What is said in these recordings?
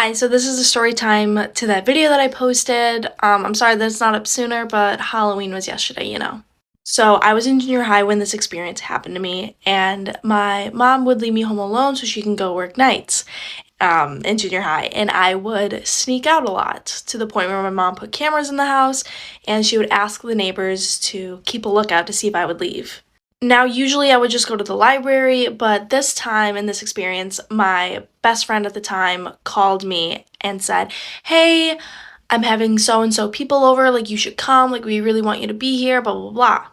Hi, so this is a story time to that video that I posted. I'm sorry that it's not up sooner, but Halloween was yesterday. So I was in junior high when this experience happened to me, and my mom would leave me home alone so she can go work nights in junior high, and I would sneak out a lot to the point where my mom put cameras in the house, and she would ask the neighbors to keep a lookout to see if I would leave. Now, usually I would just go to the library, but this time in this experience, my best friend at the time called me and said, "Hey, I'm having so and so people over, like you should come, like we really want you to be here, blah, blah, blah."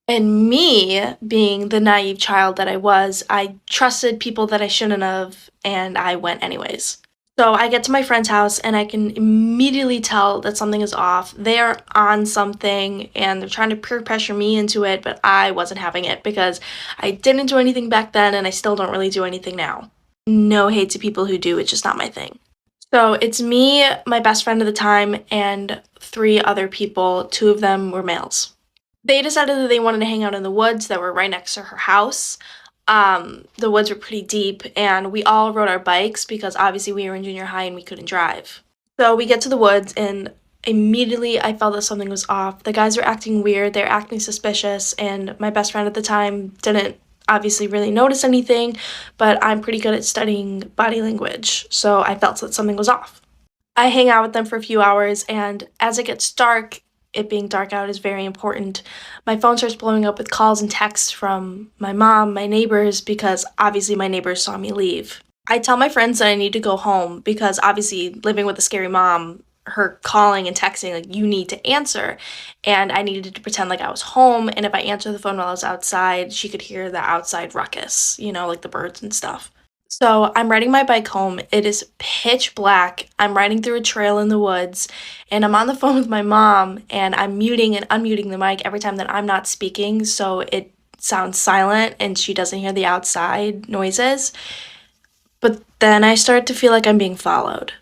And me, being the naive child that I was, I trusted people that I shouldn't have, and I went anyways. So I get to my friend's house and I can immediately tell that something is off. They are on something and they're trying to peer pressure me into it, but I wasn't having it because I didn't do anything back then and I still don't really do anything now. No hate to people who do, it's just not my thing. So it's me, my best friend at the time, and 3 other people. 2 of them were males. They decided that they wanted to hang out in the woods that were right next to her house. The woods were pretty deep, and we all rode our bikes because obviously we were in junior high and we couldn't drive. So we get to the woods, and immediately I felt that something was off. The guys were acting weird, they were acting suspicious, and my best friend at the time didn't obviously really notice anything, but I'm pretty good at studying body language, so I felt that something was off. I hang out with them for a few hours, and as it gets dark, it being dark out is very important, my phone starts blowing up with calls and texts from my mom, my neighbors, because obviously my neighbors saw me leave. I tell my friends that I need to go home because obviously living with a scary mom, her calling and texting, like, you need to answer. And I needed to pretend like I was home, and if I answered the phone while I was outside, she could hear the outside ruckus, like the birds and stuff. So I'm riding my bike home. It is pitch black. I'm riding through a trail in the woods, and I'm on the phone with my mom, and I'm muting and unmuting the mic every time that I'm not speaking, so it sounds silent and she doesn't hear the outside noises. But then I start to feel like I'm being followed.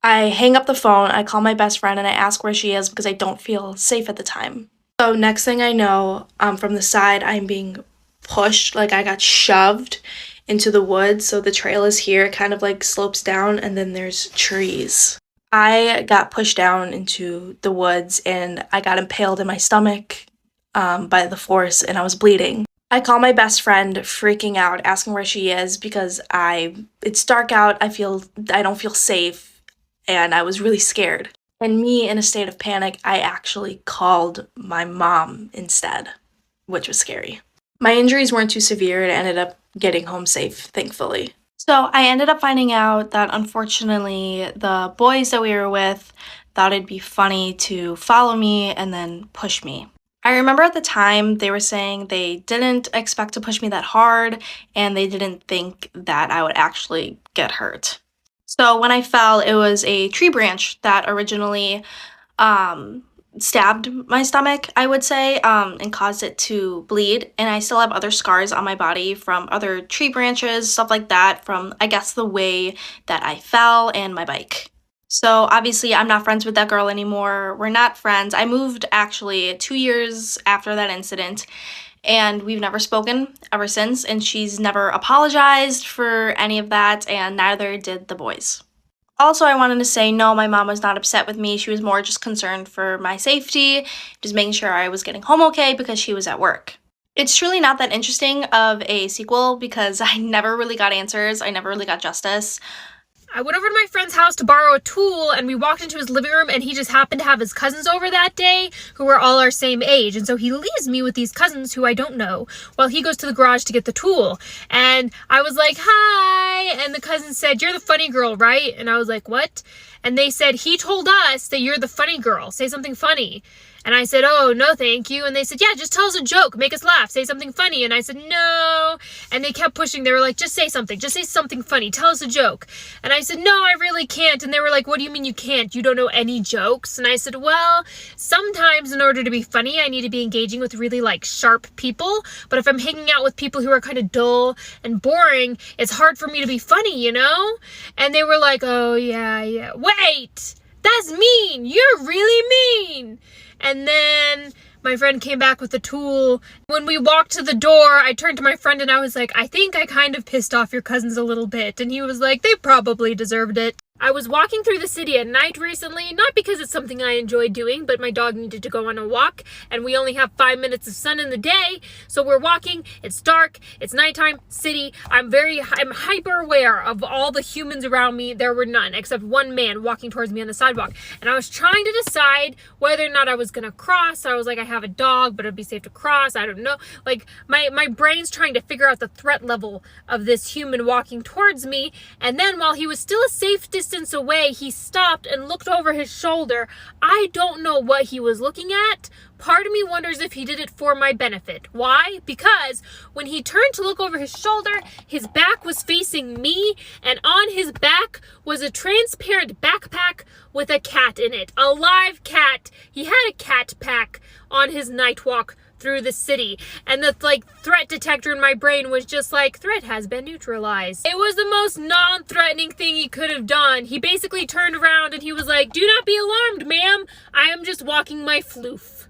I hang up the phone, I call my best friend, and I ask where she is because I don't feel safe at the time. So next thing I know, from the side, I'm being pushed, like I got shoved into the woods. So the trail is here, it kind of like slopes down, and then there's trees. I got pushed down into the woods and I got impaled in my stomach by the force, and I was bleeding. I call my best friend, freaking out, asking where she is because it's dark out, I don't feel safe, and I was really scared. And me, in a state of panic, I actually called my mom instead, which was scary. My injuries weren't too severe, and I ended up getting home safe, thankfully. So I ended up finding out that unfortunately the boys that we were with thought it'd be funny to follow me and then push me. I remember at the time they were saying they didn't expect to push me that hard and they didn't think that I would actually get hurt. So when I fell, it was a tree branch that originally stabbed my stomach, I would say, and caused it to bleed. And I still have other scars on my body from other tree branches, stuff like that, from, I guess, the way that I fell and my bike. So obviously I'm not friends with that girl anymore. We're not friends. I moved actually 2 years after that incident, and we've never spoken ever since, and she's never apologized for any of that, and neither did the boys. Also, I wanted to say, no, my mom was not upset with me. She was more just concerned for my safety, just making sure I was getting home okay because she was at work. It's truly not that interesting of a sequel because I never really got answers. I never really got justice. I went over to my friend's house to borrow a tool, and we walked into his living room, and he just happened to have his cousins over that day who were all our same age. And so he leaves me with these cousins who I don't know while he goes to the garage to get the tool. And I was like, "Hi." And the cousins said, "You're the funny girl, right?" And I was like, "What?" And they said, "He told us that you're the funny girl. Say something funny." And I said, "Oh, no, thank you." And they said, "Yeah, just tell us a joke. Make us laugh. Say something funny." And I said, "No." And they kept pushing. They were like, "Just say something. Just say something funny. Tell us a joke." And I said, "No, I really can't." And they were like, "What do you mean you can't? You don't know any jokes?" And I said, "Well, sometimes in order to be funny, I need to be engaging with really sharp people. But if I'm hanging out with people who are kind of dull and boring, it's hard for me to be funny, you know?" And they were like, "Oh, yeah. Wait, that's mean. You're really mean." And then my friend came back with the tool. When we walked to the door, I turned to my friend and I was like, "I think I kind of pissed off your cousins a little bit." And he was like, "They probably deserved it." I was walking through the city at night recently, not because it's something I enjoy doing, but my dog needed to go on a walk, and we only have 5 minutes of sun in the day, so we're walking, it's dark, it's nighttime, city, I'm hyper aware of all the humans around me. There were none, except one man walking towards me on the sidewalk, and I was trying to decide whether or not I was gonna cross. I was like, I have a dog, but it'd be safe to cross, I don't know. Like, my brain's trying to figure out the threat level of this human walking towards me, and then while he was still a safe distance away, he stopped and looked over his shoulder. I don't know what he was looking at. Part of me wonders if he did it for my benefit. Why? Because when he turned to look over his shoulder, his back was facing me, and on his back was a transparent backpack with a cat in it. A live cat. He had a cat pack on his night walk through the city, and the threat detector in my brain was just like, threat has been neutralized. It was the most non-threatening thing he could have done. He basically turned around and he was like, do not be alarmed, ma'am, I am just walking my floof.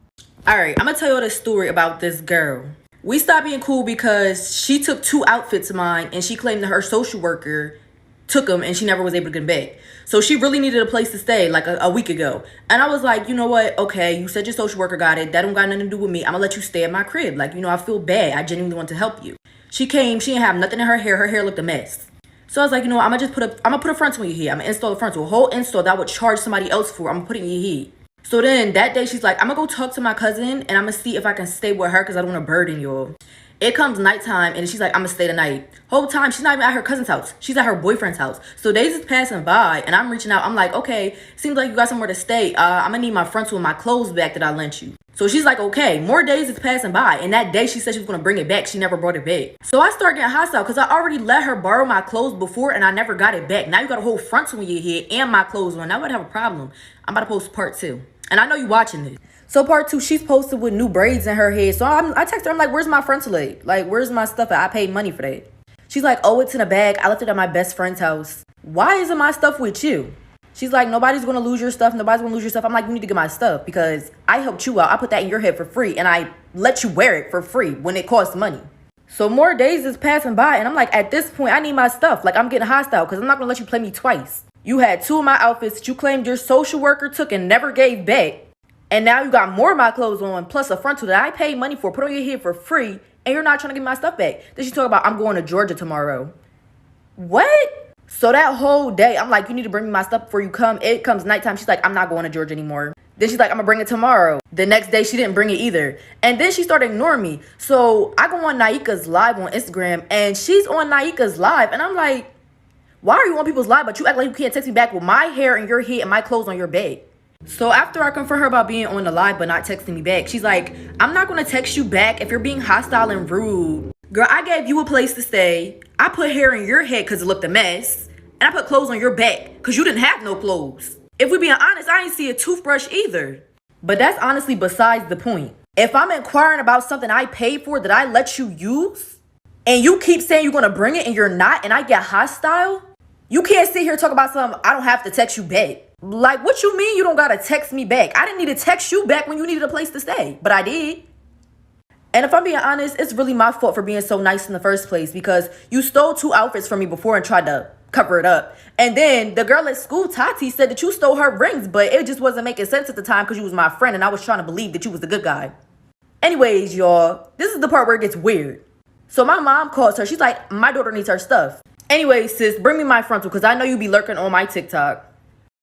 Alright, I'm gonna tell you the story about this girl. We stopped being cool because she took 2 outfits of mine and she claimed that her social worker took them and she never was able to get them back. So she really needed a place to stay like a week ago. And I was like, you know what? Okay, you said your social worker got it. That don't got nothing to do with me. I'm gonna let you stay at my crib. Like, you know, I feel bad. I genuinely want to help you. She came, she didn't have nothing in her hair. Her hair looked a mess. So I was like, you know what? I'm gonna put a frontal in your head. I'm gonna install a frontal. A whole install that I would charge somebody else for. I'm gonna put it in your head. So then that day she's like, I'm gonna go talk to my cousin and I'm gonna see if I can stay with her because I don't want to burden y'all. It comes nighttime and she's like, I'm gonna stay the night. Whole time she's not even at her cousin's house. She's at her boyfriend's house. So days is passing by and I'm reaching out. I'm like, okay, seems like you got somewhere to stay. I'm gonna need my frontal and my clothes back that I lent you. So she's like, okay, more days is passing by. And that day she said she was gonna bring it back. She never brought it back. So I start getting hostile because I already let her borrow my clothes before and I never got it back. Now you got a whole frontal in your head and my clothes on. Now I would have a problem. I'm about to post part 2. And I know you watching this. So part 2, she's posted with new braids in her head. So I text her, I'm like, where's my frontal at? Like, where's my stuff at? I paid money for that. She's like, oh, it's in a bag. I left it at my best friend's house. Why isn't my stuff with you? She's like, nobody's going to lose your stuff. Nobody's going to lose your stuff. I'm like, you need to get my stuff because I helped you out. I put that in your head for free and I let you wear it for free when it costs money. So more days is passing by and I'm like, at this point, I need my stuff. Like, I'm getting hostile because I'm not going to let you play me twice. You had 2 of my outfits that you claimed your social worker took and never gave back. And now you got more of my clothes on, plus a frontal that I paid money for, put on your head for free, and you're not trying to get my stuff back. Then she talk about, I'm going to Georgia tomorrow. What? So that whole day, I'm like, you need to bring me my stuff before you come. It comes nighttime. She's like, I'm not going to Georgia anymore. Then she's like, I'm going to bring it tomorrow. The next day, she didn't bring it either. And then she started ignoring me. So I go on Naika's live on Instagram, and she's on Naika's live. And I'm like, why are you on people's live, but you act like you can't text me back with my hair in your head and my clothes on your bed? So after I confront her about being on the live but not texting me back, she's like, I'm not going to text you back if you're being hostile and rude. Girl, I gave you a place to stay. I put hair in your head because it looked a mess. And I put clothes on your back because you didn't have no clothes. If we being honest, I ain't see a toothbrush either. But that's honestly besides the point. If I'm inquiring about something I paid for that I let you use, and you keep saying you're going to bring it and you're not, and I get hostile, you can't sit here and talk about something I don't have to text you back. Like, what you mean you don't gotta text me back? I didn't need to text you back when you needed a place to stay, but I did. And if I'm being honest, it's really my fault for being so nice in the first place because you stole 2 outfits from me before and tried to cover it up. And then the girl at school, Tati, said that you stole her rings, but it just wasn't making sense at the time because you was my friend and I was trying to believe that you was the good guy. Anyways, y'all, this is the part where it gets weird. So my mom calls her. She's like, my daughter needs her stuff. Anyways, sis, bring me my frontal because I know you be lurking on my TikTok.